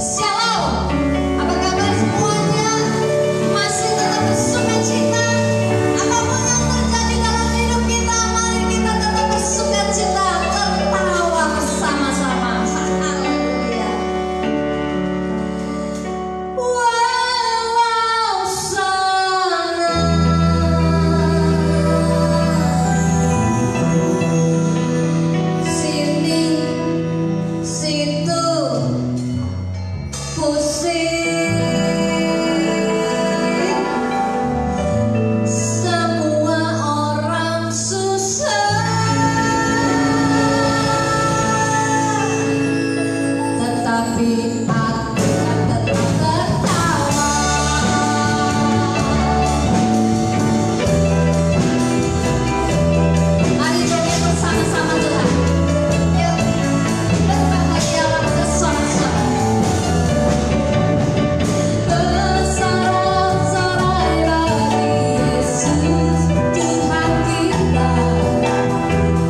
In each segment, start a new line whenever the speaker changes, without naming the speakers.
Shalom. Apa kabar semuanya? Masih tetap bersukacita. Apapun yang terjadi dalam hidup kita, mari kita tetap bersukacita, tertawa bersama-sama. Haleluya. Walau sana sini situ pusing, semua orang susah, tetapi aku kan tetap tertawa. Mari joget bersama-sama Tuhan. Yuk, berbahagialah bersama-sama. Bersorak-sorai bagi Yesus Tuhan kita.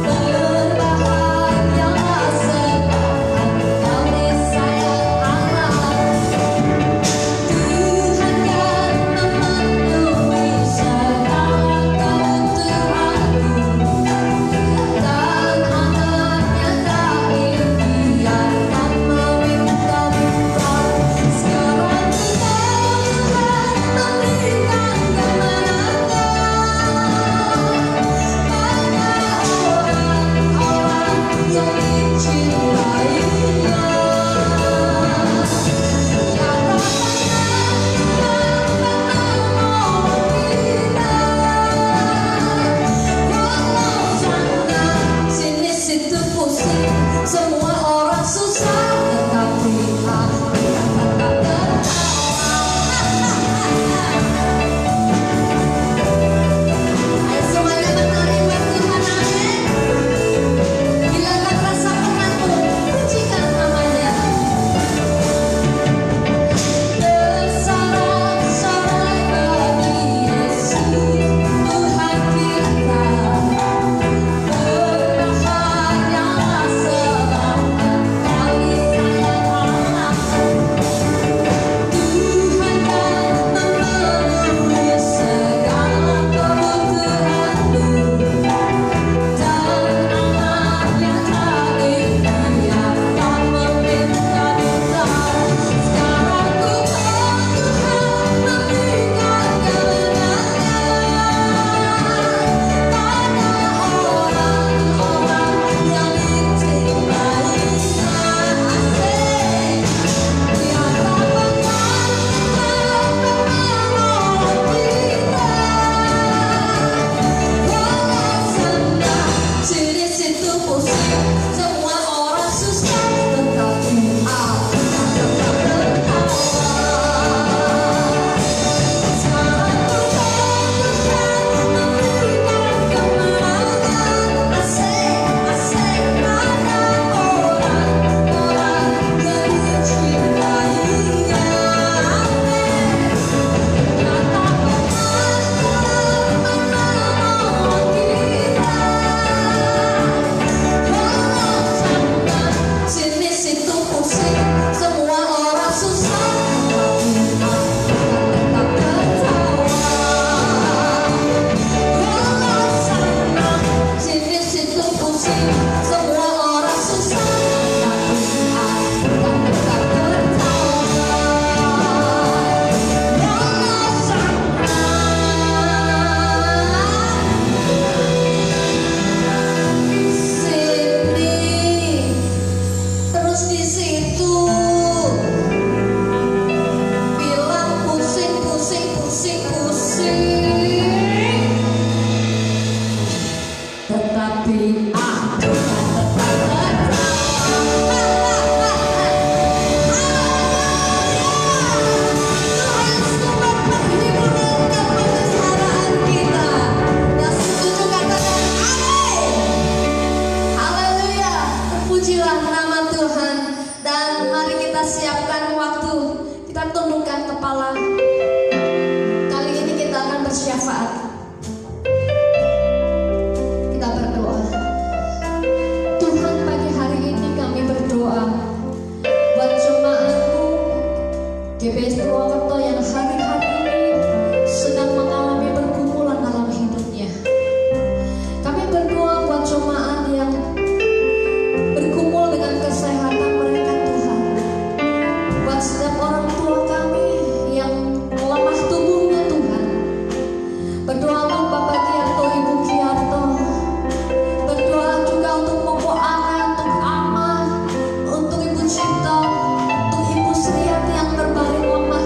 Berbahagialah sebab Engkau disayang Allah. Tuhan kan memenuhi segala kebutuhanmu, dan anaknya tak impiankan meminta-minta. Sekarang Tuhan memberikan kemenangan pada orang-orang yang dicintainya. Tiada walau sana sini situ pusing, semua orang susah, tetapi aku tetap tertawa. Ayo semuanya menerima Tuhan, amin. Hilangkan rasa pengantuk, pujikan namanya. Bersorak-sorai bagi Yesus Tuhan kita. Berbahagialah sebab Engkau disayang Allah. Tuhan kan memenuhi segala kebutuhanmu, dan anaknya tak impiankan meminta-minta. Sekarang Tuhan memberikan kemenangan pada orang-orang yang dicintainya. Asik. Tiada bahkan menolong kita. Walau sana sini situ pusing, semua orang susah, tetapi aku tetap tertawa. Sekarang Tuhan memberikan kemenangan. Asik pada orang-orang yang dicintainya. Amin. Tiada bahkan menolong kita. Walau sana sini situ pusing, semua orang susah, tetapi aku tetap tertawa. Walau sana sini situ pusing, semua orang susah, tetapi aku tetap tertawa. Walau sana sini terus di situ bilang pusing, pusing, pusing, pusing, tetapi aku kan tetap tertawa. Tuhan sumber penghiburan dan pemeliharaan kita. Yang setuju katakan amin. Haleluya, terpujilah nama Tuhan. Dan mari kita siapkan waktu, kita tundukkan kepala. Kali ini kita akan bersyafaat. Kita berdoa. Tuhan, pagi hari ini kami berdoa buat jemaat-Mu PPS Purwokerto yang hari-hari ini sedang mengalami pergumulan dalam hidupnya. Kami berdoa buat jemaat yang bergumul dengan kesehatan mereka Tuhan. Buat setiap orang tua kami yang lemah tubuhnya Tuhan. Berdoa untuk Bapak Kiarto, Ibu Kiarto. Berdoa juga untuk Poko Ana, untuk Ama, untuk Ibu Cinta, untuk Ibu Sriati yang terbaring lemah.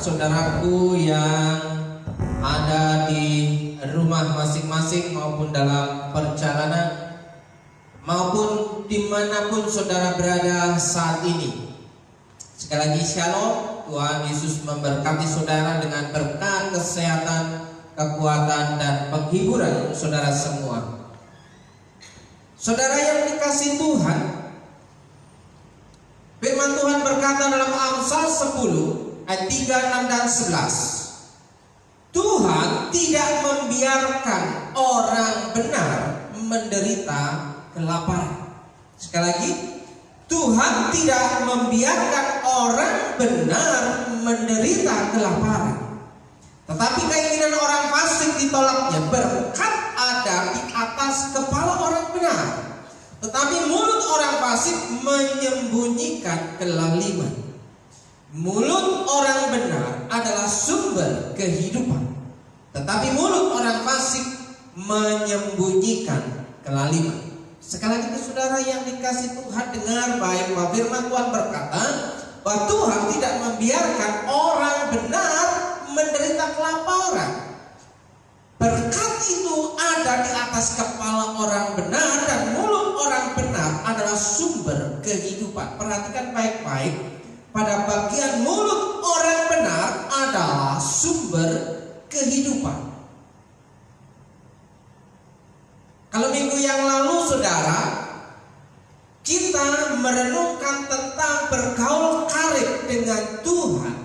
saudaraku yang ada di rumah masing-masing maupun dalam perjalanan maupun dimanapun saudara berada saat ini. Sekali lagi shalom, Tuhan Yesus memberkati saudara dengan berkat kesehatan, kekuatan dan penghiburan saudara semua. Saudara yang dikasihi Tuhan, firman Tuhan berkata dalam Amsal 10 ayat 3, 6 dan 11. Tuhan tidak membiarkan orang benar menderita kelaparan. Sekali lagi, Tuhan tidak membiarkan orang benar menderita kelaparan. Tetapi keinginan orang fasik ditolaknya. Berkat ada di atas kepala orang benar, tetapi mulut orang fasik menyembunyikan kelaliman. Mulut orang benar adalah sumber kehidupan, tetapi mulut orang fasik menyembunyikan kelaliman. Sekali lagi saudara yang dikasihi Tuhan, dengar baik bahwa firman Tuhan berkata bahwa Tuhan tidak membiarkan orang benar menderita kelaparan. Berkat itu ada di atas kepala orang benar dan mulut orang benar adalah sumber kehidupan. Perhatikan baik-baik. Pada bagian mulut orang benar adalah sumber kehidupan. Kalau minggu yang lalu saudara, kita merenungkan tentang bergaul karib dengan Tuhan.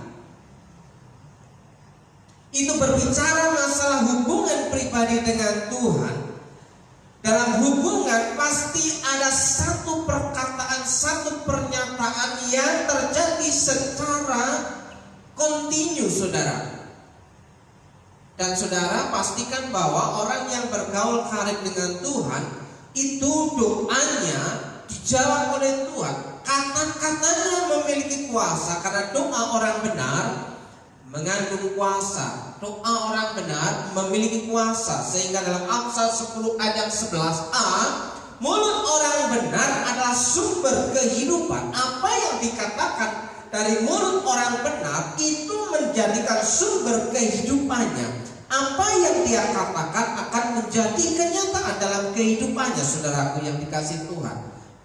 Itu berbicara masalah hubungan pribadi dengan Tuhan. Dalam hubungan pasti ada satu perkataan, satu pernyataan yang terjadi secara kontinu saudara. Dan saudara pastikan bahwa orang yang bergaul karib dengan Tuhan itu doanya dijawab oleh Tuhan. Kata-katanya memiliki kuasa karena doa orang benar mengandung kuasa. Doa orang benar memiliki kuasa, sehingga dalam Amsal 10 ayat 11a, mulut orang benar adalah sumber kehidupan. Apa yang dikatakan dari mulut orang benar itu menjadikan sumber kehidupannya. Apa yang dia katakan akan menjadi kenyataan dalam kehidupannya. Saudaraku yang dikasihi Tuhan,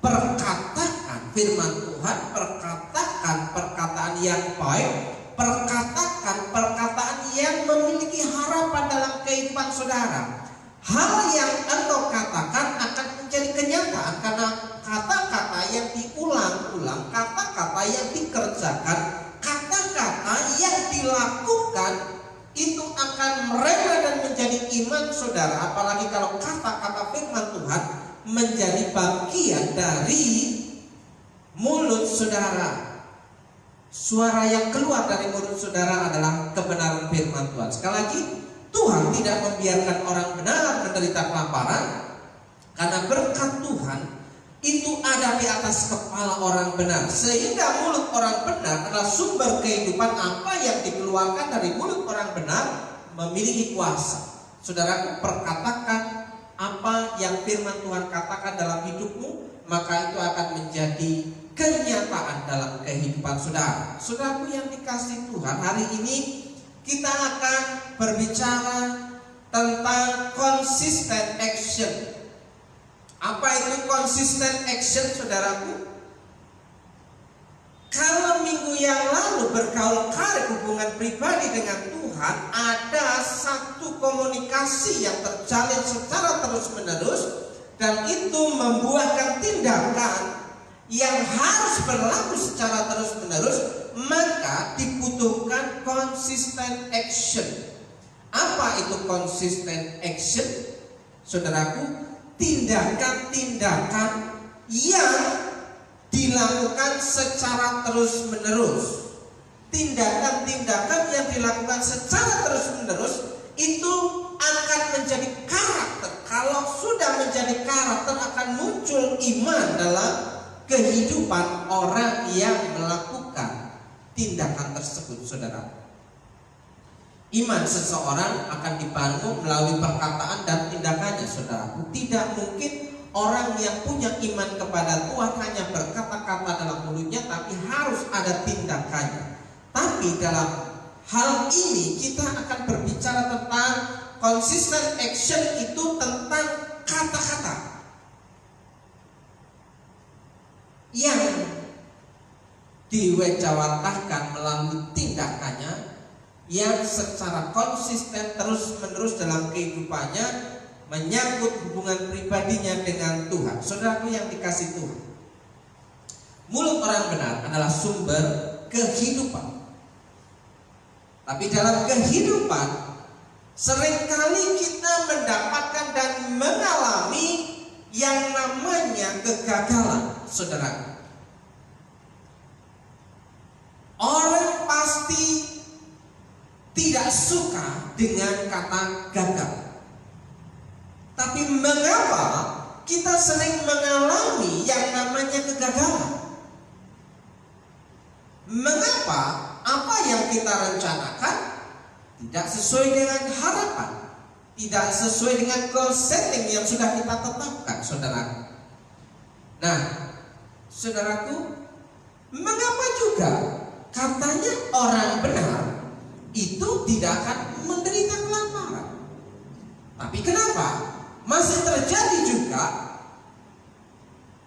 perkatakan firman Tuhan, perkatakan perkataan yang baik, perkatakan perkataan yang memiliki harapan dalam kehidupan saudara. Hal yang engkau katakan akan menjadi kenyataan karena kata-kata yang diulang-ulang, kata-kata yang dikerjakan, kata-kata yang dilakukan itu akan merela dan menjadi iman saudara. Apalagi kalau kata-kata firman Tuhan menjadi bagian dari mulut saudara. Suara yang keluar dari mulut saudara adalah kebenaran firman Tuhan. Sekali lagi, Tuhan tidak membiarkan orang benar menderita kelaparan, karena berkat Tuhan itu ada di atas kepala orang benar. Sehingga mulut orang benar adalah sumber kehidupan. Apa yang dikeluarkan dari mulut orang benar memiliki kuasa. Saudaraku, perkatakan apa yang firman Tuhan katakan dalam hidupmu, maka itu akan menjadi kenyataan dalam kehidupan saudara. Saudaraku yang dikasihi Tuhan, hari ini kita akan berbicara tentang consistent action. Apa itu consistent action saudaraku? Kalau minggu yang lalu bergaul karib hubungan pribadi dengan Tuhan, ada satu komunikasi yang terjalin secara terus-menerus, dan itu membuahkan tindakan yang harus berlaku secara terus-menerus, maka dibutuhkan consistent action. Apa itu consistent action? Saudaraku, tindakan-tindakan yang dilakukan secara terus-menerus. Tindakan-tindakan yang dilakukan secara terus-menerus itu akan menjadi karakter. Kalau sudah menjadi karakter, akan muncul iman dalam kehidupan orang yang melakukan tindakan tersebut, saudara. Iman seseorang akan dibangun melalui perkataan dan tindakannya, saudaraku. Tidak mungkin orang yang punya iman kepada Tuhan hanya berkata-kata dalam mulutnya, tapi harus ada tindakannya. Tapi dalam hal ini kita akan berbicara tentang consistent action, itu tentang kata-kata yang diwejawantahkan melalui tindakannya yang secara konsisten terus-menerus dalam kehidupannya menyangkut hubungan pribadinya dengan Tuhan. Saudaraku yang dikasihi Tuhan, mulut orang benar adalah sumber kehidupan. Tapi dalam kehidupan seringkali kita mendapatkan dan mengalami yang namanya kegagalan, saudara. Orang pasti tidak suka dengan kata gagal. Tapi mengapa kita sering mengalami yang namanya kegagalan? Mengapa apa yang kita rencanakan tidak sesuai dengan harapan, tidak sesuai dengan goal setting yang sudah kita tetapkan, saudaraku? Nah, saudaraku, mengapa juga katanya orang benar itu tidak akan menderita kelaparan? Tapi kenapa masih terjadi juga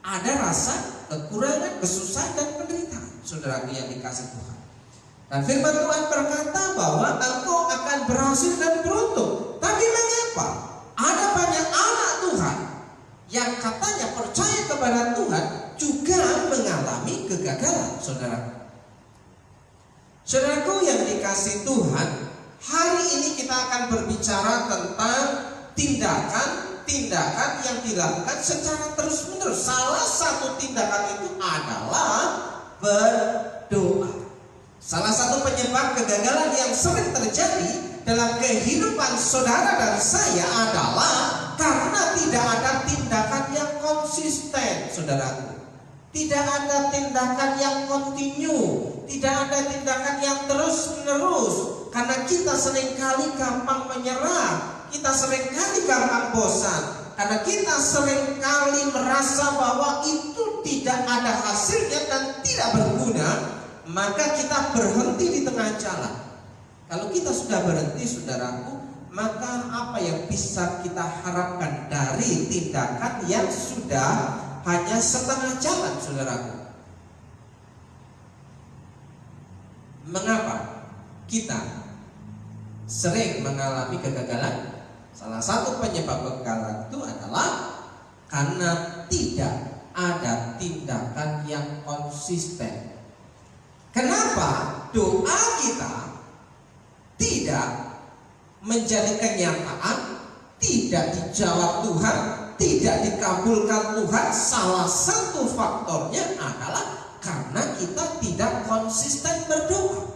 ada rasa kekurangan, kesusahan dan penderitaan, saudaraku yang dikasihi Tuhan? Dan firman Tuhan berkata bahwa engkau akan berhasil dan beruntung. Tapi mengapa ada banyak anak Tuhan yang katanya percaya kepada Tuhan juga mengalami kegagalan, saudaraku? Saudaraku yang dikasihi Tuhan, hari ini kita akan berbicara tentang tindakan yang dilakukan secara terus-menerus. Salah satu tindakan itu adalah berdoa. Salah satu penyebab kegagalan yang sering terjadi dalam kehidupan saudara dan saya adalah karena tidak ada tindakan yang konsisten, saudaraku. Tidak ada tindakan yang kontinu, tidak ada tindakan yang terus-menerus. Karena kita seringkali gampang menyerah, kita seringkali gampang bosan, karena kita seringkali merasa bahwa itu tidak ada hasilnya dan tidak berguna, maka kita berhenti di tengah jalan. Kalau kita sudah berhenti, saudaraku, maka apa yang bisa kita harapkan dari tindakan yang sudah hanya setengah jalan, saudaraku? Mengapa kita sering mengalami kegagalan? Salah satu penyebab kegagalan itu adalah karena tidak ada tindakan yang konsisten. Kenapa doa kita tidak menjadi kenyataan, tidak dijawab Tuhan, tidak dikabulkan Tuhan? Salah satu faktornya adalah karena kita tidak konsisten berdoa.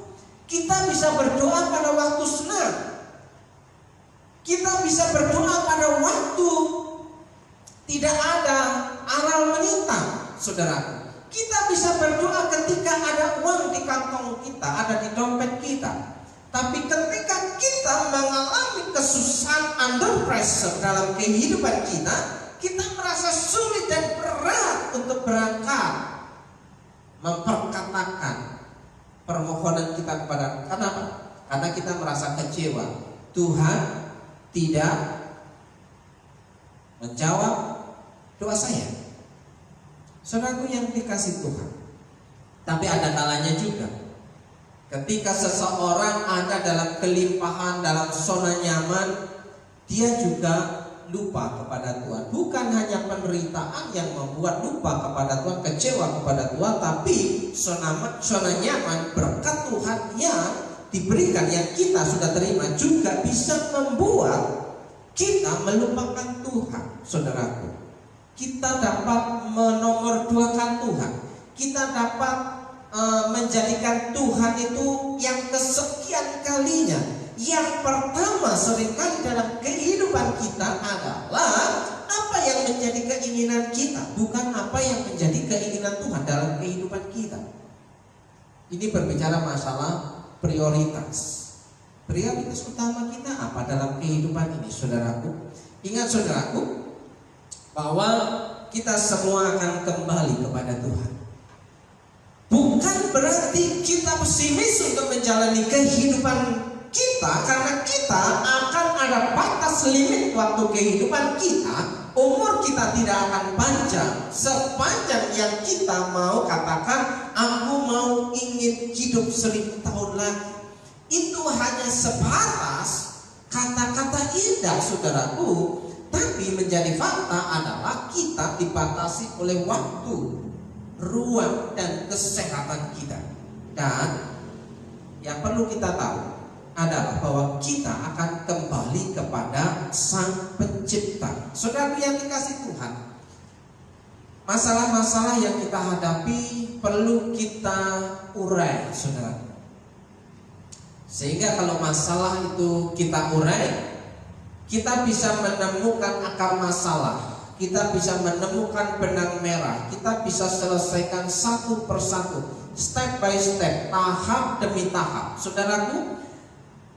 Kita bisa berdoa pada waktu senang, kita bisa berdoa pada waktu tidak ada aral melintang, saudara. Kita bisa berdoa ketika ada uang di kantong kita, ada di dompet kita. Tapi ketika kita mengalami kesusahan, under pressure dalam kehidupan kita, kita merasa sulit dan berat untuk berangkat memperkatakan permohonan kita kepada. Kenapa? Karena kita merasa kecewa. Tuhan tidak menjawab doa saya. Saudaraku yang dikasihi Tuhan, tapi ada kalanya juga ketika seseorang ada dalam kelimpahan, dalam zona nyaman, dia juga lupa kepada Tuhan. Bukan hanya penderitaan yang membuat lupa kepada Tuhan, kecewa kepada Tuhan, tapi zona nyaman, berkat Tuhan yang diberikan, yang kita sudah terima, juga bisa membuat kita melupakan Tuhan, saudaraku. Kita dapat menomorduakan Tuhan. Kita dapat menjadikan Tuhan itu yang kesekian kalinya. Yang pertama seringkali dalam kehidupan kita adalah apa yang menjadi keinginan kita, bukan apa yang menjadi keinginan Tuhan dalam kehidupan kita. Ini berbicara masalah prioritas. Prioritas utama kita apa dalam kehidupan ini, saudaraku? Ingat, saudaraku, bahwa kita semua akan kembali kepada Tuhan. Bukan berarti kita pesimis untuk menjalani kehidupan kita, karena kita akan ada batas limit waktu kehidupan kita. Umur kita tidak akan panjang sepanjang yang kita mau katakan, aku mau ingin hidup 1000 tahun lagi. Itu hanya sebatas kata-kata indah, saudaraku. Tapi menjadi fakta adalah kita dibatasi oleh waktu, ruang, dan kesehatan kita. Dan yang perlu kita tahu adalah bahwa kita akan kembali kepada Sang Pencipta. Saudara yang dikasih Tuhan, masalah-masalah yang kita hadapi perlu kita urai, saudara. Sehingga kalau masalah itu kita urai, kita bisa menemukan akar masalah, kita bisa menemukan benang merah, kita bisa selesaikan satu persatu, step by step, tahap demi tahap. Saudaraku,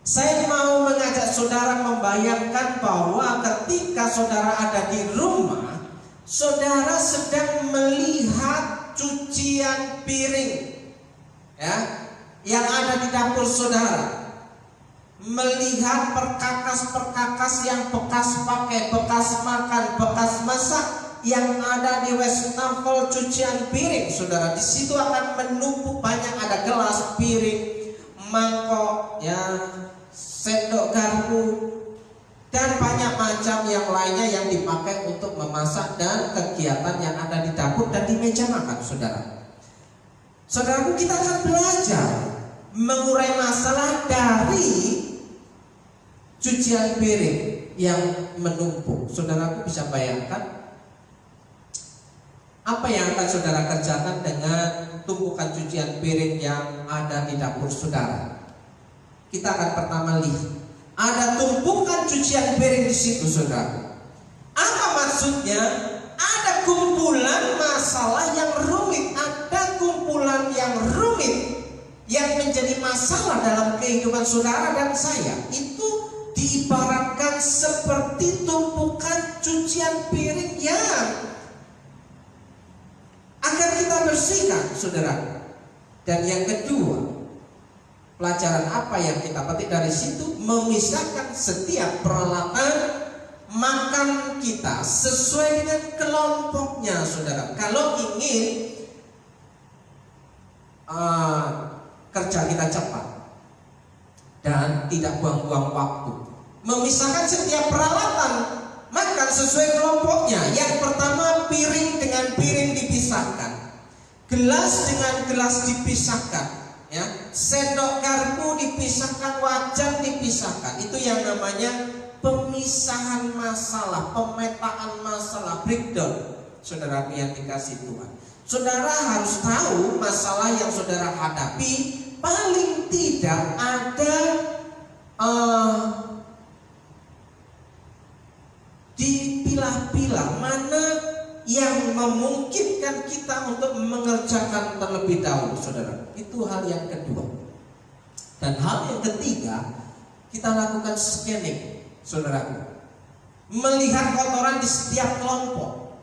saya mau mengajak saudara membayangkan bahwa ketika saudara ada di rumah, saudara sedang melihat cucian piring, ya, yang ada di dapur saudara, melihat perkakas-perkakas yang bekas pakai, bekas makan, bekas masak yang ada di wastafel cucian piring, saudara. Di situ akan menumpuk banyak, ada gelas, piring, mangkok, ya, sendok garpu, dan banyak macam yang lainnya yang dipakai untuk memasak dan kegiatan yang ada di dapur dan di meja makan, saudara. Saudaraku, kita akan belajar mengurai masalah dari cucian piring yang menumpuk. Saudaraku bisa bayangkan apa yang akan saudara kerjakan dengan tumpukan cucian piring yang ada di dapur saudara. Kita akan pertama lihat ada tumpukan cucian piring di situ, saudara. Apa maksudnya? Ada kumpulan masalah yang rumit, ada kumpulan yang rumit yang menjadi masalah dalam kehidupan saudara dan saya. Itu diibaratkan seperti tumpukan cucian piring yang akan kita bersihkan, saudara. Dan yang kedua, pelajaran apa yang kita petik dari situ? Memisahkan setiap peralatan makan kita sesuai dengan kelompoknya, saudara. Kalau ingin kerja kita cepat dan tidak buang-buang waktu, memisahkan setiap peralatan makan sesuai kelompoknya. Yang pertama, piring dengan piring dipisahkan, gelas dengan gelas dipisahkan, ya, sendok garpu dipisahkan, wajan dipisahkan. Itu yang namanya pemisahan masalah, pemetaan masalah, breakdown. Saudara yang dikasih Tuhan, saudara harus tahu masalah yang saudara hadapi. Paling tidak ada dipilah-pilah mana yang memungkinkan kita untuk mengerjakan terlebih dahulu, saudara. Itu hal yang kedua. Dan hal yang ketiga, kita lakukan scanning, saudara. Melihat kotoran di setiap kelompok.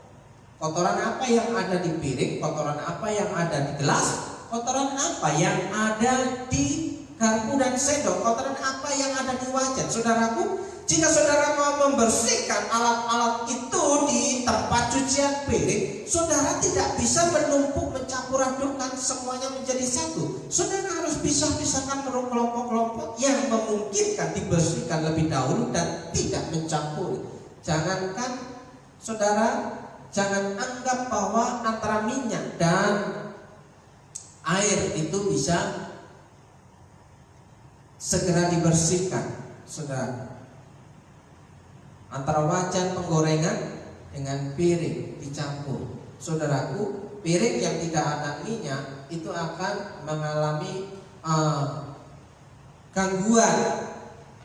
Kotoran apa yang ada di piring, kotoran apa yang ada di gelas, kotoran apa yang ada di garpu dan sendok, kotoran apa yang ada di wajan. Saudaraku, jika saudara mau membersihkan alat-alat itu di tempat cucian piring, saudara tidak bisa menumpuk, mencampur adukkan semuanya menjadi satu. Saudara harus pisah-pisahkan kelompok-kelompok yang memungkinkan dibersihkan lebih dahulu dan tidak mencampur. Jangankan saudara, jangan anggap bahwa antara minyak dan air itu bisa segera dibersihkan, saudara. Antara wajan penggorengan dengan piring dicampur, saudaraku, piring yang tidak ada minyak itu akan mengalami gangguan.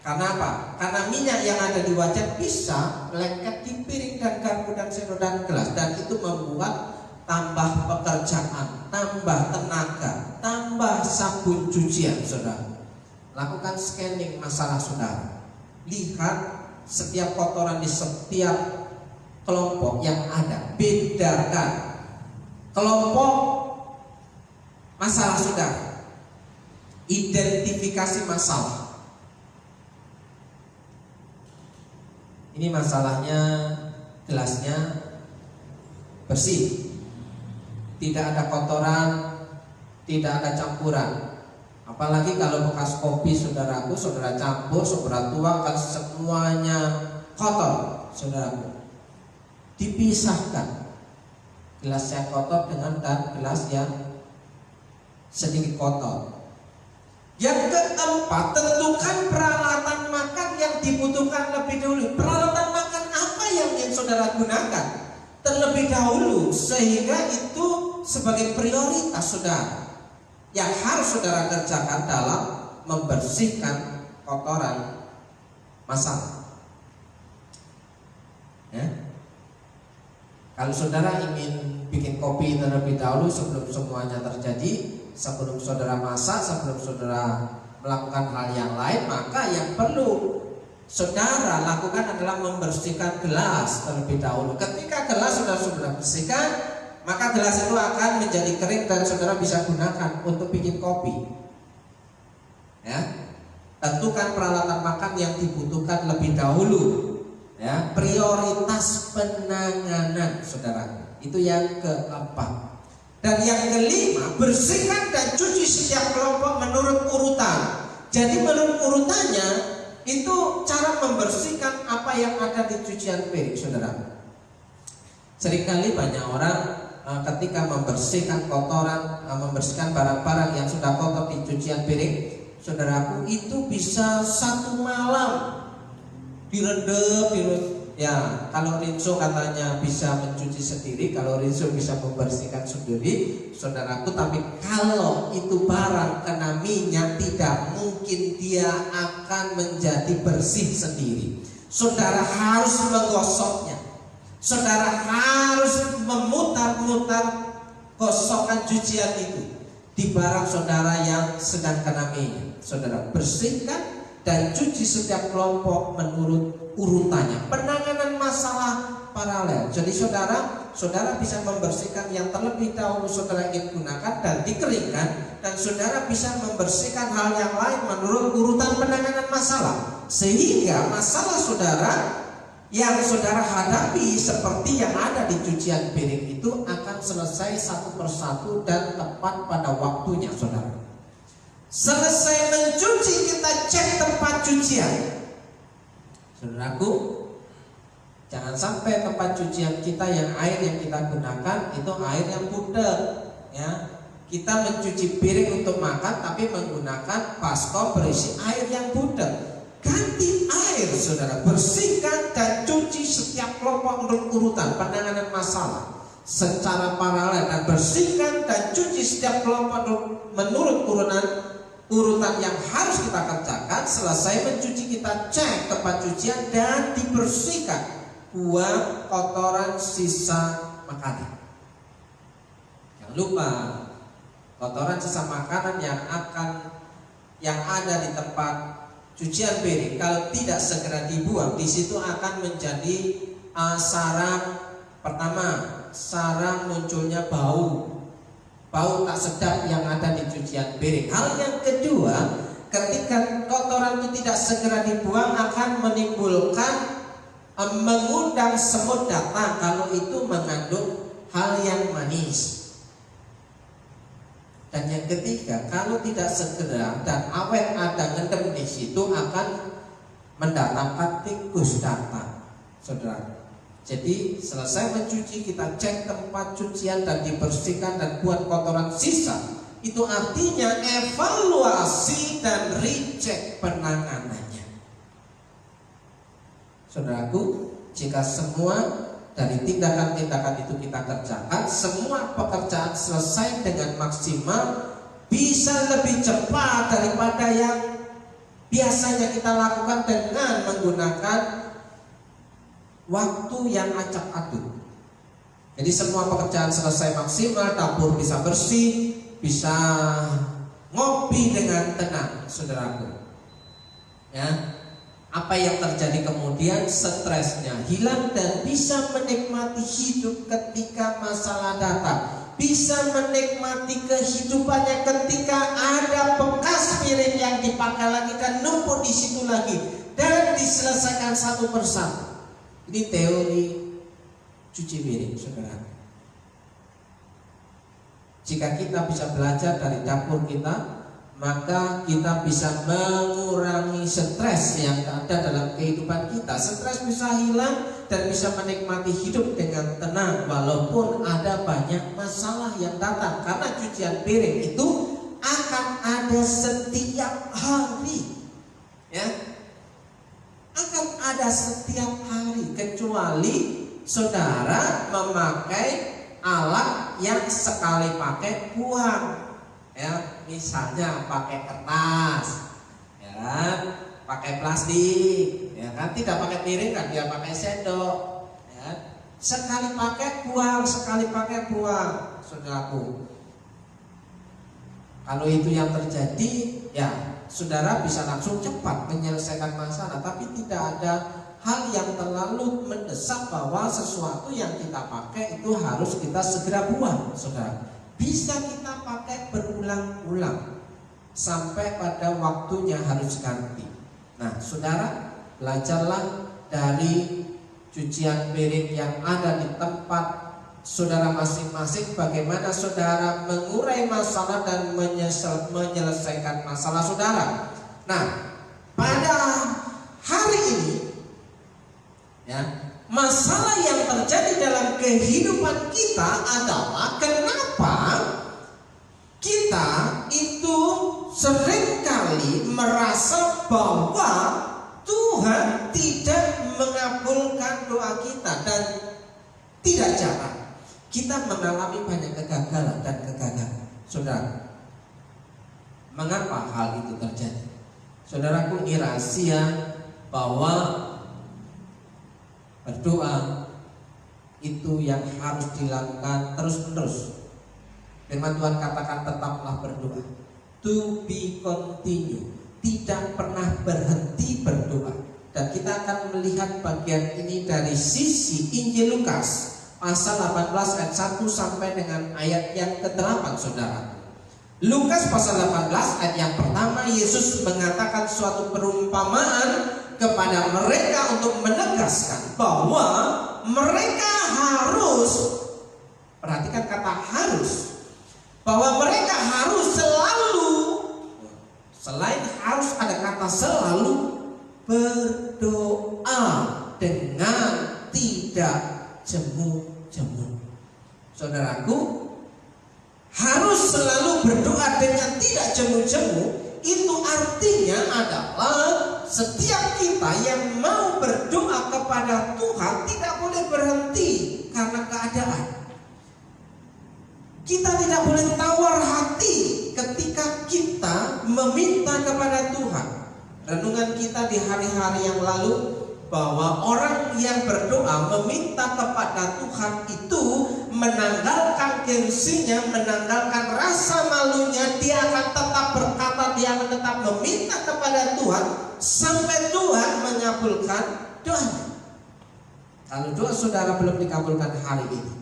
Karena apa? Karena minyak yang ada di wajan bisa melengket di piring dan garpu dan sendok dan gelas, dan itu membuat tambah pekerjaan, tambah tenaga, tambah sabun cucian, saudara. Lakukan scanning masalah saudara. Lihat setiap kotoran di setiap kelompok yang ada. Bedakan kelompok masalah saudara. Identifikasi masalah. Ini masalahnya, gelasnya bersih, tidak ada kotoran, tidak ada campuran. Apalagi kalau bekas kopi saudaraku, saudara campur, saudara tuangkan, semuanya kotor, saudaraku. Dipisahkan gelas yang kotor dengan gelas yang sedikit kotor. Yang keempat, tentukan peralatan makan yang dibutuhkan lebih dahulu. Peralatan makan apa yang saudara gunakan terlebih dahulu, sehingga itu sebagai prioritas saudara yang harus saudara kerjakan dalam membersihkan kotoran masalah. Ya. Kalau saudara ingin bikin kopi terlebih dahulu sebelum semuanya terjadi, sebelum saudara masak, sebelum saudara melakukan hal yang lain, maka yang perlu saudara lakukan adalah membersihkan gelas terlebih dahulu. Ketika gelas saudara bersihkan, maka gelas itu akan menjadi kering dan saudara bisa gunakan untuk bikin kopi. Ya, tentukan peralatan makan yang dibutuhkan lebih dahulu. Ya, prioritas penanganan saudara. Itu yang keempat. Dan yang kelima, bersihkan dan cuci setiap kelompok menurut urutan. Jadi menurut urutannya itu cara membersihkan apa yang ada di cucian piring, saudara. Seringkali banyak orang ketika membersihkan kotoran, membersihkan barang-barang yang sudah kotor di cucian piring, saudaraku, itu bisa satu malam direndam. Ya, kalau Rinso katanya bisa mencuci sendiri, kalau Rinso bisa membersihkan sendiri, saudaraku, tapi kalau itu barang kena minyak, tidak mungkin dia akan menjadi bersih sendiri. Saudara harus menggosoknya. Saudara harus memutar-mutar gosokkan cucian itu di barang saudara yang sedang kena minyak. Saudara bersihkan dan cuci setiap kelompok menurut urutannya. Penanganan masalah paralel. Jadi saudara bisa membersihkan yang terlebih dahulu saudara ingin gunakan dan dikeringkan, dan saudara bisa membersihkan hal yang lain menurut urutan penanganan masalah, sehingga masalah saudara yang saudara hadapi seperti yang ada di cucian piring itu akan selesai satu persatu dan tepat pada waktunya, saudara. Selesai mencuci, kita cek tempat cucian. Saudaraku, jangan sampai tempat cucian kita yang air yang kita gunakan itu air yang pudek. Ya, kita mencuci piring untuk makan tapi menggunakan baskom berisi air yang pudek. Ganti air, saudara. Bersihkan dan cuci setiap kelompok menurut urutan penanganan masalah secara paralel, dan bersihkan dan cuci setiap kelompok menurut urutan yang harus kita kerjakan. Selesai mencuci, kita cek tempat cucian dan dibersihkan, buang kotoran sisa makanan. Jangan lupa, kotoran sisa makanan yang ada di tempat cucian piring, kalau tidak segera dibuang, di situ akan menjadi sarang. Pertama, sarang munculnya bau tak sedap yang ada di cucian piring. Hal yang kedua, ketika kotoran itu tidak segera dibuang akan menimbulkan mengundang semut datang kalau itu mengandung hal yang manis. Dan yang ketiga, kalau tidak segera dan awet ada ngendem di situ akan mendatangkan tikus datang, saudara. Jadi selesai mencuci, kita cek tempat cucian dan dibersihkan dan buat kotoran sisa. Itu artinya evaluasi dan recheck penanganannya. Saudaraku, jika semua dari tindakan-tindakan itu kita kerjakan, semua pekerjaan selesai dengan maksimal, bisa lebih cepat daripada yang biasanya kita lakukan dengan menggunakan waktu yang acak adul. Jadi semua pekerjaan selesai maksimal, dapur bisa bersih, bisa ngopi dengan tenang, saudaraku. Ya, apa yang terjadi kemudian? Stresnya hilang dan bisa menikmati hidup ketika masalah datang. bisa menikmati kehidupannya ketika ada bekas piring yang dipakai lagi dan numpuk di situ lagi dan diselesaikan satu persatu. Ini teori cuci piring, saudara. Jika kita bisa belajar dari dapur kita, maka kita bisa mengurangi stres yang ada dalam kehidupan kita. Stres bisa hilang dan bisa menikmati hidup dengan tenang walaupun ada banyak masalah yang datang. Karena cucian piring itu akan ada setiap hari, ya, akan ada setiap hari, kecuali saudara memakai alat yang sekali pakai buang, ya, misalnya pakai kertas, ya kan, pakai plastik, ya kan, tidak pakai piring kan, dia pakai sendok, ya, sekali pakai buang, sekali pakai buang, saudaraku. Kalau itu yang terjadi, ya saudara bisa langsung cepat menyelesaikan masalah, tapi tidak ada hal yang terlalu mendesak bahwa sesuatu yang kita pakai itu harus kita segera buang, saudara. Bisa kita pakai berulang-ulang sampai pada waktunya harus ganti. Nah, saudara, belajarlah dari cucian piring yang ada di tempat saudara masing-masing, bagaimana saudara mengurai masalah dan menyelesaikan masalah saudara. Nah, pada hari ini, ya, masalah yang terjadi dalam kehidupan kita adalah kenapa kita itu seringkali merasa bahwa Tuhan tidak mengabulkan doa kita, dan tidak jarang kita mengalami banyak kegagalan dan kegagalan. Saudara, mengapa hal itu terjadi? Saudaraku, ini rahasia bahwa berdoa itu yang harus dilakukan terus-menerus. Firman Tuhan katakan tetaplah berdoa, to be continue, tidak pernah berhenti berdoa. Dan kita akan melihat bagian ini dari sisi Injil Lukas pasal 18 ayat 1 sampai dengan ayat yang ke-8, saudara. Lukas pasal 18 ayat yang pertama, Yesus mengatakan suatu perumpamaan kepada mereka untuk menegaskan bahwa mereka harus, perhatikan kata harus, bahwa mereka harus selalu, selain harus ada kata selalu, berdoa dengan tidak jemu-jemu. Saudaraku, harus selalu berdoa dengan tidak jemu-jemu. Itu artinya adalah setiap kita yang mau berdoa kepada Tuhan tidak boleh berhenti karena keadaan. Kita tidak boleh tawar hati ketika kita meminta kepada Tuhan. Renungan kita di hari-hari yang lalu bahwa orang yang berdoa meminta kepada Tuhan itu menanggalkan gengsinya, menanggalkan rasa malunya. Dia akan tetap berkata, dia akan tetap meminta kepada Tuhan sampai Tuhan mengabulkan doanya. Kalau doa saudara belum dikabulkan hari ini,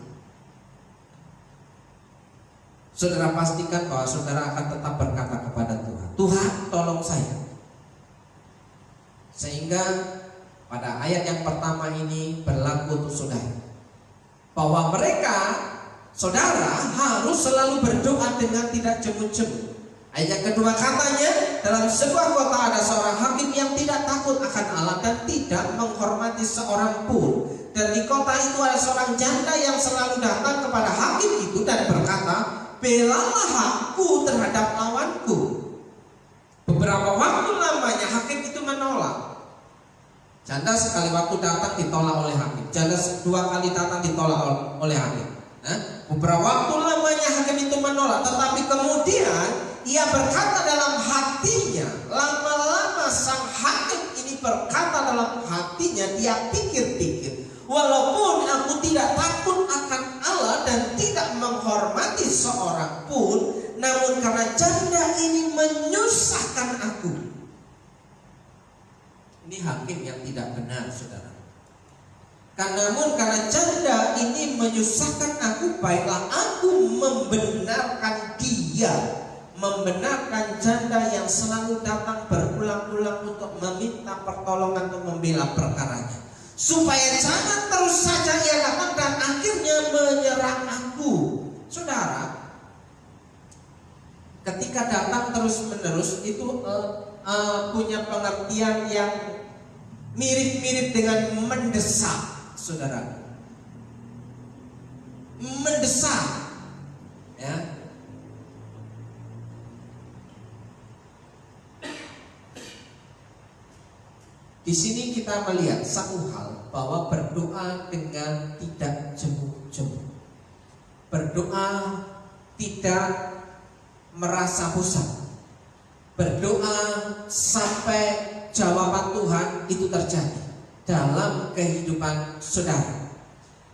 saudara pastikan bahwa saudara akan tetap berkata kepada Tuhan, Tuhan tolong saya. Sehingga pada ayat yang pertama ini berlaku untuk saudara, bahwa mereka, saudara, harus selalu berdoa dengan tidak jemu-jemu. Ayat yang kedua katanya, dalam sebuah kota ada seorang hakim yang tidak takut akan Allah dan tidak menghormati seorang pun. Dan di kota itu ada seorang janda yang selalu datang kepada hakim itu dan berkata, belalah aku terhadap lawanku. Beberapa waktu lamanya hakim itu menolak. Janda sekali waktu datang ditolak oleh hakim, janda dua kali datang ditolak oleh hakim. Nah, beberapa waktu lamanya hakim itu menolak, tetapi kemudian ia berkata dalam hatinya, lama-lama sang hakim ini berkata dalam hatinya, dia pikir-pikir, walaupun aku tidak takut akan Allah dan tidak menghormati seorang pun, namun karena janda ini menyusahkan aku. Ini hakim yang tidak benar, saudara. Namun karena janda ini menyusahkan aku, baiklah aku membenarkan dia, membenarkan janda yang selalu datang berulang-ulang untuk meminta pertolongan untuk membela perkaranya, supaya jangan terus saja ia datang dan akhirnya menyerang aku. Saudara, ketika datang terus-menerus itu punya pengertian yang mirip-mirip dengan mendesak. Saudara, mendesak, ya. Di sini kita melihat satu hal, bahwa berdoa dengan tidak jemu-jemu, berdoa tidak merasa bosan, berdoa sampai jawaban Tuhan itu terjadi dalam kehidupan saudara.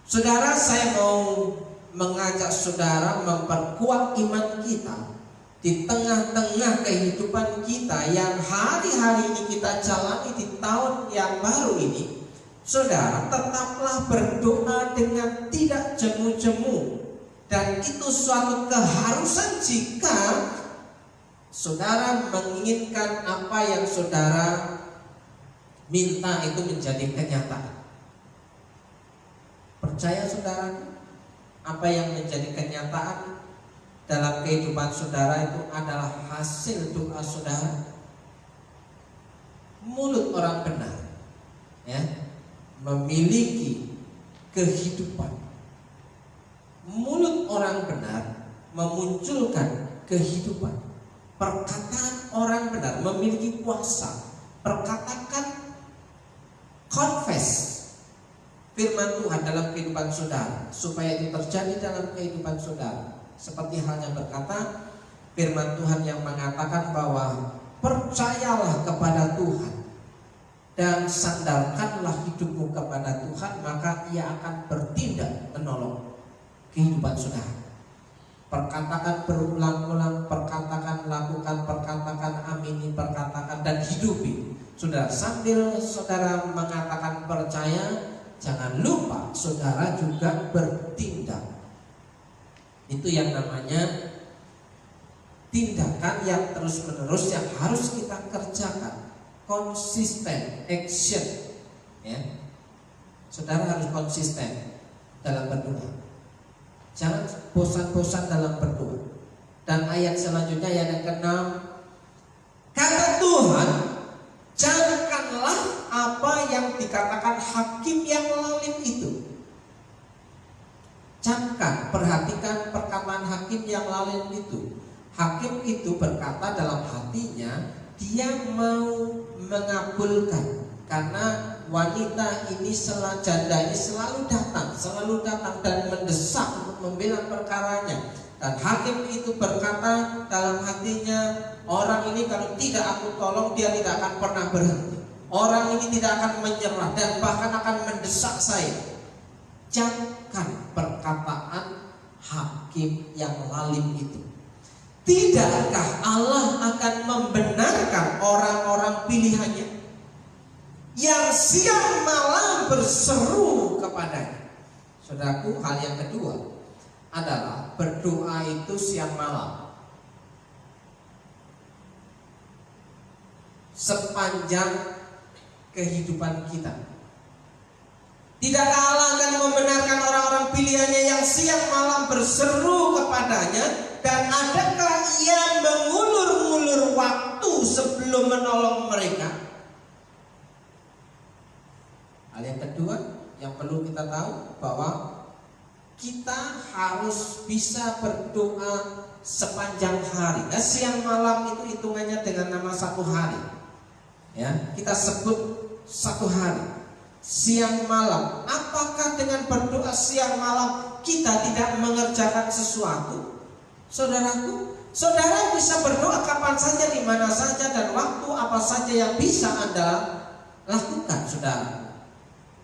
Saudara, saya mau mengajak saudara memperkuat iman kita di tengah-tengah kehidupan kita yang hari-hari ini kita jalani di tahun yang baru ini. Saudara, tetaplah berdoa dengan tidak jemu-jemu, dan itu suatu keharusan jika saudara menginginkan apa yang saudara minta itu menjadi kenyataan. Percaya saudara, apa yang menjadi kenyataan dalam kehidupan saudara itu adalah hasil doa saudara. Mulut orang benar, ya, memiliki kehidupan. Mulut orang benar memunculkan kehidupan. Perkataan orang benar memiliki kuasa. Perkatakan, confess firman Tuhan dalam kehidupan saudara, supaya itu terjadi dalam kehidupan saudara. Seperti halnya berkata firman Tuhan yang mengatakan bahwa percayalah kepada Tuhan dan sandarkanlah hidupmu kepada Tuhan, maka ia akan bertindak menolong kehidupan saudara. Perkatakan berulang-ulang, perkatakan, lakukan, perkatakan, amini, perkatakan, dan hidupi. Saudara, sambil saudara mengatakan percaya, jangan lupa saudara juga bertindak. Itu yang namanya tindakan yang terus-menerus yang harus kita kerjakan. Konsisten, action, ya. Saudara harus konsisten dalam berdoa. Jangan bosan-bosan dalam berdoa. Dan ayat selanjutnya yang ke-6, kata Tuhan, camkanlah apa yang dikatakan hakim yang lalim itu. Camkan, perhatikan perkataan hakim yang lalim itu. Hakim itu berkata dalam hatinya, dia mau mengabulkan, karena wanita ini, janda ini selalu datang dan mendesak untuk membela perkaranya. Dan hakim itu berkata dalam hatinya, orang ini kalau tidak aku tolong, dia tidak akan pernah berhenti. Orang ini tidak akan menyerah dan bahkan akan mendesak saya. Camkan perkataan hakim yang lalim itu. Tidakkah Allah akan membenarkan orang-orang pilihannya yang siang malam berseru kepadanya? Saudaraku, hal yang kedua adalah berdoa itu siang malam. Sepanjang kehidupan kita, tidakkah Allah akan membenarkan orang-orang pilihannya yang siang malam berseru kepadanya? Dan adakah ia mengulur-ngulur waktu sebelum menolong mereka? Hal yang kedua yang perlu kita tahu, bahwa kita harus bisa berdoa sepanjang hari. Siang malam itu hitungannya dengan nama satu hari, ya, kita sebut satu hari. Siang malam, apakah dengan berdoa siang malam kita tidak mengerjakan sesuatu? Saudaraku, saudara bisa berdoa kapan saja, di mana saja, dan waktu apa saja yang bisa Anda lakukan.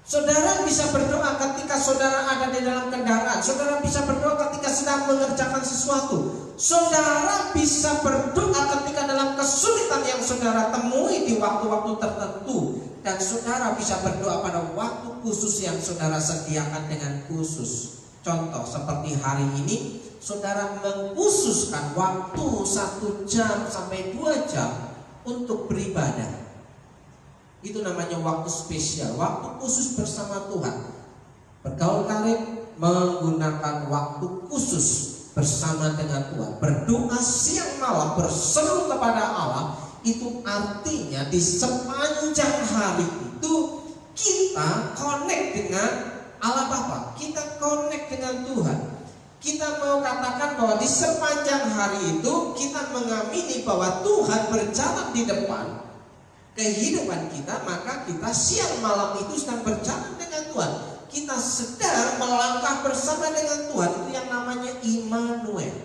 Saudara bisa berdoa ketika saudara ada di dalam kendaraan. Saudara bisa berdoa ketika sedang mengerjakan sesuatu. Saudara bisa berdoa ketika dalam kesulitan yang saudara temui di waktu-waktu tertentu. dan saudara bisa berdoa pada waktu khusus yang saudara sediakan dengan khusus. Contoh seperti hari ini, saudara mengkhususkan waktu 1 jam sampai 2 jam untuk beribadah. Itu namanya waktu spesial, waktu khusus bersama Tuhan. Bergaul karib menggunakan waktu khusus bersama dengan Tuhan. Berdoa siang malam berseru kepada Allah. Itu artinya di sepanjang hari itu kita connect dengan Allah Bapa. Kita connect dengan Tuhan. Kita mau katakan bahwa di sepanjang hari itu kita mengamini bahwa Tuhan berjalan di depan kehidupan kita, maka kita siang malam itu sedang berjalan dengan Tuhan. Kita sedang melangkah bersama dengan Tuhan. Itu yang namanya Immanuel.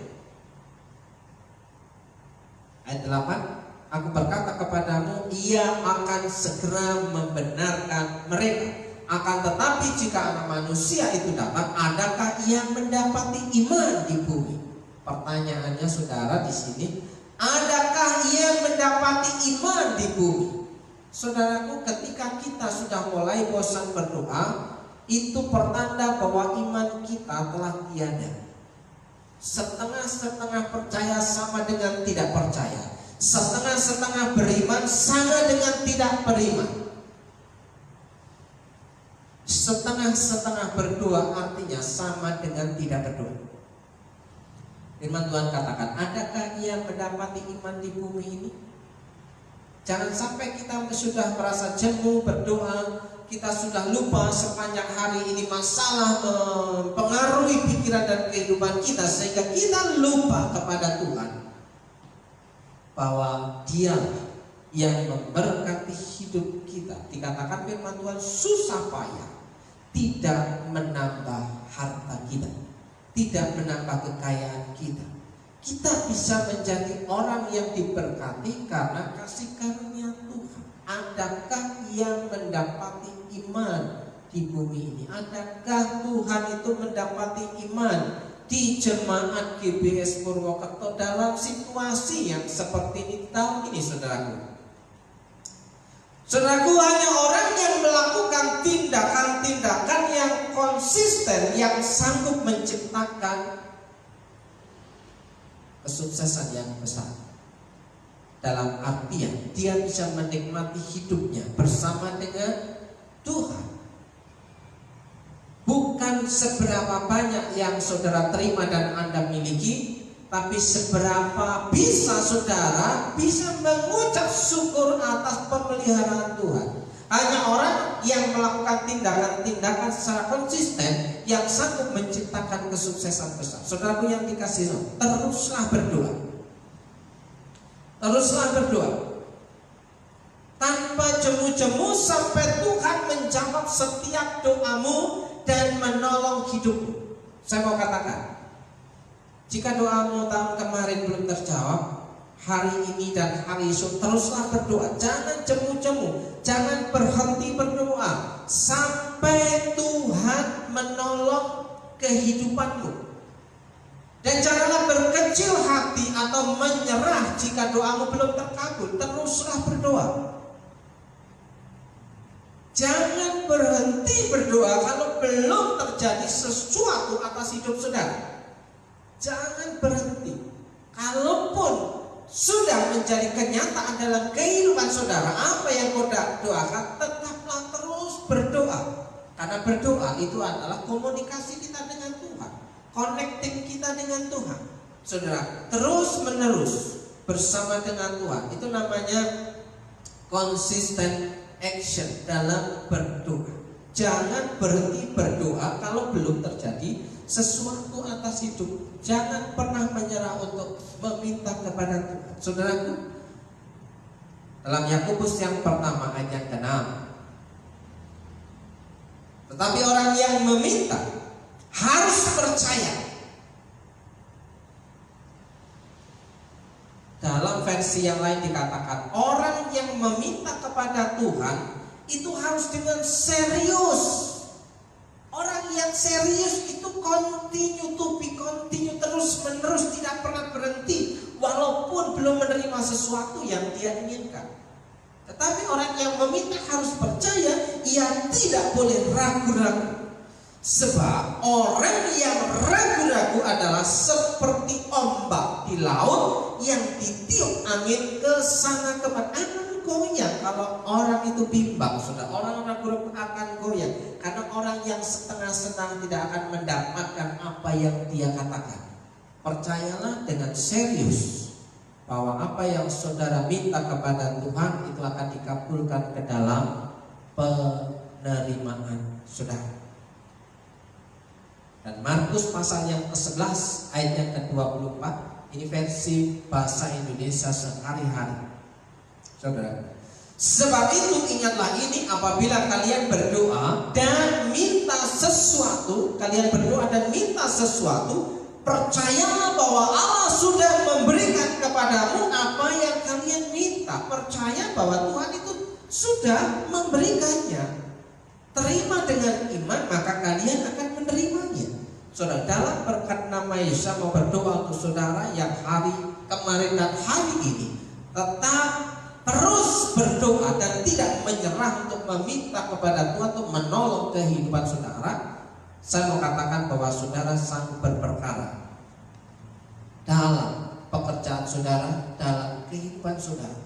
Ayat 8, aku berkata kepadamu, ia akan segera membenarkan mereka. Akan tetapi jika anak manusia itu datang, adakah ia mendapati iman di bumi? Pertanyaannya saudara di sini, adakah ia mendapati iman di bumi? Saudaraku, ketika kita sudah mulai bosan berdoa, itu pertanda bahwa iman kita telah tiada. Setengah-setengah percaya sama dengan tidak percaya. Setengah-setengah beriman sama dengan tidak beriman. Setengah-setengah berdoa artinya sama dengan tidak berdoa. Firman Tuhan katakan, adakah ia mendapati iman di bumi ini? Jangan sampai kita sudah merasa jenuh berdoa, kita sudah lupa sepanjang hari ini masalah mempengaruhi pikiran dan kehidupan kita, sehingga kita lupa kepada Tuhan bahwa Dia yang memberkati hidup kita. Dikatakan firman Tuhan, susah payah tidak menambah harta kita, tidak menambah kekayaan kita. Kita bisa menjadi orang yang diberkati karena kasih karunia Tuhan. Adakah yang mendapati iman di bumi ini? Adakah Tuhan itu mendapati iman di jemaat GBS Purwokerto dalam situasi yang seperti ini tahun ini, saudaraku? Saudaraku, hanya orang yang melakukan tindakan-tindakan yang konsisten, yang sanggup menciptakan kesuksesan yang besar. Dalam artian dia bisa menikmati hidupnya bersama dengan Tuhan. Bukan seberapa banyak yang saudara terima dan Anda miliki, tapi seberapa bisa saudara bisa mengucap syukur atas pemeliharaan Tuhan. Hanya orang yang melakukan tindakan-tindakan secara konsisten yang sanggup menciptakan kesuksesan besar. Saudaraku yang dikasihi, teruslah berdoa. Teruslah berdoa tanpa jemu-jemu sampai Tuhan menjawab setiap doamu dan menolong hidupmu. Saya mau katakan, jika doamu tahun kemarin belum terjawab, hari ini dan hari esok teruslah berdoa. Jangan jemu-jemu, jangan berhenti berdoa sampai Tuhan menolong kehidupanmu. Dan janganlah berkecil hati atau menyerah jika doamu belum terkabul. Teruslah berdoa. Jangan berhenti berdoa kalau belum terjadi sesuatu atas hidup saudara. Jangan berhenti. Kalaupun sudah menjadi kenyataan dalam kehidupan saudara, apa yang kau doakan, tetaplah terus berdoa. Karena berdoa itu adalah komunikasi kita dengan Tuhan, connecting kita dengan Tuhan. Saudara, terus menerus bersama dengan Tuhan. Itu namanya consistent action dalam berdoa. Jangan berhenti berdoa kalau belum terjadi sesuatu atas hidup. Jangan pernah menyerah untuk meminta kepada Tuhan. Saudaraku, dalam Yakobus yang pertama ayat yang ke-6, tetapi orang yang meminta harus percaya. Dalam versi yang lain dikatakan, orang yang meminta kepada Tuhan itu harus dengan serius. Orang yang serius itu continue to be continue, terus menerus, tidak pernah berhenti walaupun belum menerima sesuatu yang dia inginkan. Tetapi orang yang meminta harus percaya. ia tidak boleh ragu-ragu. Sebab orang yang ragu-ragu adalah seperti ombak di laut yang ditiup angin ke sana kemari. Akan goyang kalau orang itu bimbang, sudah. Orang ragu-ragu akan goyang. Karena orang yang setengah senang tidak akan mendapatkan apa yang dia katakan. Percayalah dengan serius bahwa apa yang saudara minta kepada Tuhan itu akan dikabulkan ke dalam penerimaan saudara. Dan Markus pasal yang ke-11 ayat yang ke-24, ini versi bahasa Indonesia sehari-hari. Saudara, sebab itu ingatlah ini apabila kalian berdoa dan minta sesuatu, percayalah bahwa Allah sudah memberikan kepadamu apa yang kalian minta. Percaya bahwa Tuhan itu sudah memberikannya. Terima dengan iman, maka kalian akan menerimanya. Saudara, dalam berkat nama Yesus mau berdoa untuk saudara yang hari kemarin dan hari ini tetap terus berdoa dan tidak menyerah untuk meminta kepada Tuhan untuk menolong kehidupan saudara. Saya mau katakan bahwa saudara sanggup berperkara dalam pekerjaan saudara, dalam kehidupan saudara.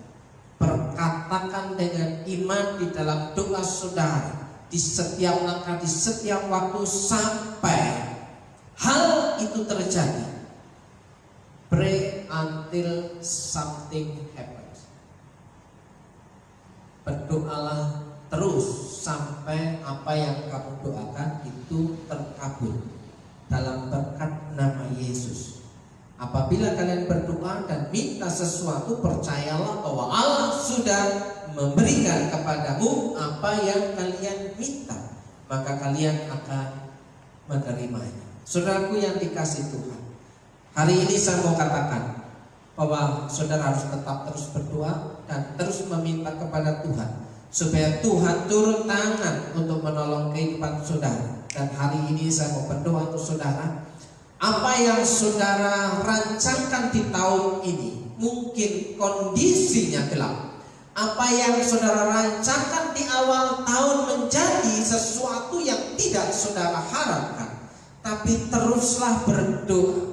Perkatakan dengan iman di dalam doa saudara, di setiap langkah, di setiap waktu sampai hal itu terjadi. Pray until something happens. Berdoalah terus sampai apa yang kamu doakan itu terkabul dalam berkat nama Yesus. Apabila kalian berdoa dan minta sesuatu, percayalah bahwa Allah sudah memberikan kepadamu apa yang kalian minta, maka kalian akan menerimanya. Saudaraku yang dikasih Tuhan, hari ini saya mau katakan bahwa saudara harus tetap terus berdoa dan terus meminta kepada Tuhan supaya Tuhan turun tangan untuk menolong kehidupan saudara. Dan hari ini saya mau berdoa untuk saudara. Apa yang saudara rancangkan di tahun ini mungkin kondisinya gelap. Apa yang saudara rancangkan di awal tahun menjadi sesuatu yang tidak saudara harapkan. Tapi teruslah berdoa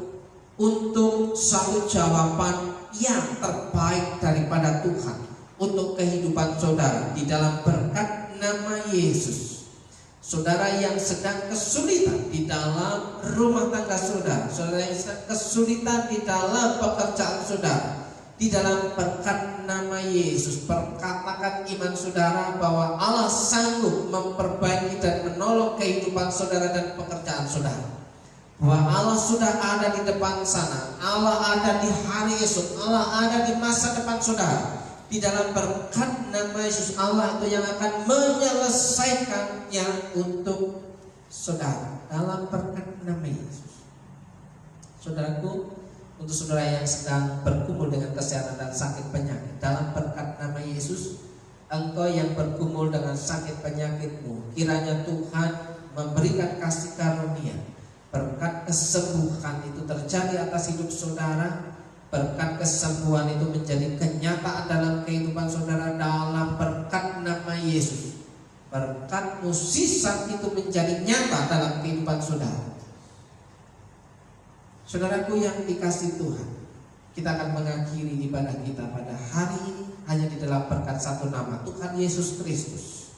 untuk satu jawaban yang terbaik daripada Tuhan untuk kehidupan saudara di dalam berkat nama Yesus. Saudara yang sedang kesulitan di dalam rumah tangga saudara, saudara yang sedang kesulitan di dalam pekerjaan saudara, di dalam berkat nama Yesus, perkatakan iman saudara bahwa Allah sanggup memperbaiki dan menolong kehidupan saudara dan pekerjaan saudara. Bahwa Allah sudah ada di depan sana, Allah ada di hari esok, Allah ada di masa depan saudara. Di dalam berkat nama Yesus, Allah itu yang akan menyelesaikannya untuk saudara. Dalam berkat nama Yesus. Saudaraku, untuk saudara yang sedang bergumul dengan kesehatan dan sakit penyakit, dalam berkat nama Yesus, engkau yang bergumul dengan sakit penyakitmu, kiranya Tuhan memberikan kasih karunia, berkat kesembuhan itu terjadi atas hidup saudara. Berkat kesembuhan itu menjadi kenyataan dalam kehidupan saudara dalam berkat nama Yesus. Berkat musisat itu menjadi nyata dalam kehidupan saudara. Saudaraku yang dikasih Tuhan, kita akan mengakhiri ibadah kita pada hari ini hanya di dalam berkat satu nama, Tuhan Yesus Kristus.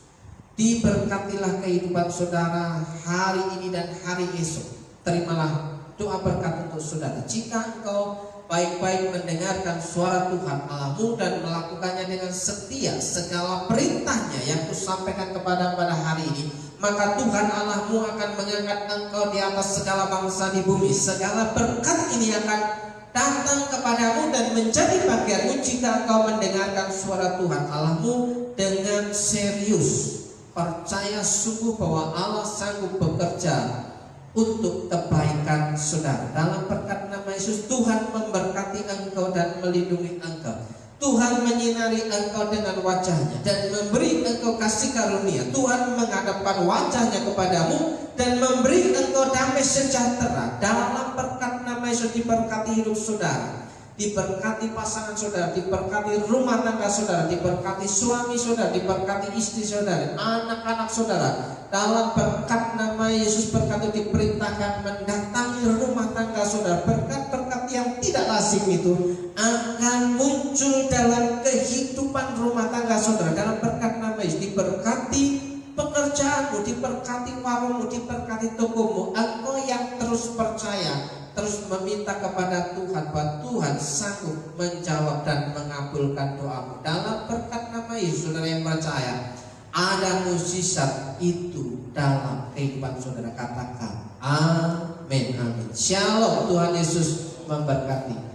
Diberkatilah kehidupan saudara hari ini dan hari esok. Terimalah doa berkat untuk saudara. Jika engkau baik-baik mendengarkan suara Tuhan Allahmu dan melakukannya dengan setia segala perintahnya yang kusampaikan kepada pada hari ini, maka Tuhan Allahmu akan mengangkat engkau di atas segala bangsa di bumi. Segala berkat ini akan datang kepadamu dan menjadi bagianmu jika engkau mendengarkan suara Tuhan Allahmu dengan serius. Percaya sungguh bahwa Allah sanggup bekerja untuk kebaikan saudara. Dalam berkat nama Yesus, Tuhan memberkati engkau dan melindungi engkau. Tuhan menyinari engkau dengan wajahnya dan memberi engkau kasih karunia. Tuhan menghadapkan wajahnya kepadamu dan memberi engkau damai sejahtera. Dalam berkat nama Yesus diberkati hidup saudara. diberkati pasangan saudara, diberkati rumah tangga saudara, diberkati suami saudara, diberkati istri saudara, anak-anak saudara. Dalam berkat nama Yesus, berkat itu diperintahkan mendatangi rumah tangga saudara. Berkat-berkat yang tidak lazim itu akan muncul dalam kehidupan rumah tangga saudara. Dalam berkat nama Yesus, diberkati pekerjaanmu, diberkati warungmu, diberkati tokomu. Engkau yang terus percaya, terus meminta kepada Tuhan bahwa Tuhan sanggup menjawab dan mengabulkan doamu. Dalam berkat nama Yesus, saudara yang percaya, ada mukjizat itu dalam kehidupan saudara. Katakan amin, amin. Shalom, Tuhan Yesus memberkati.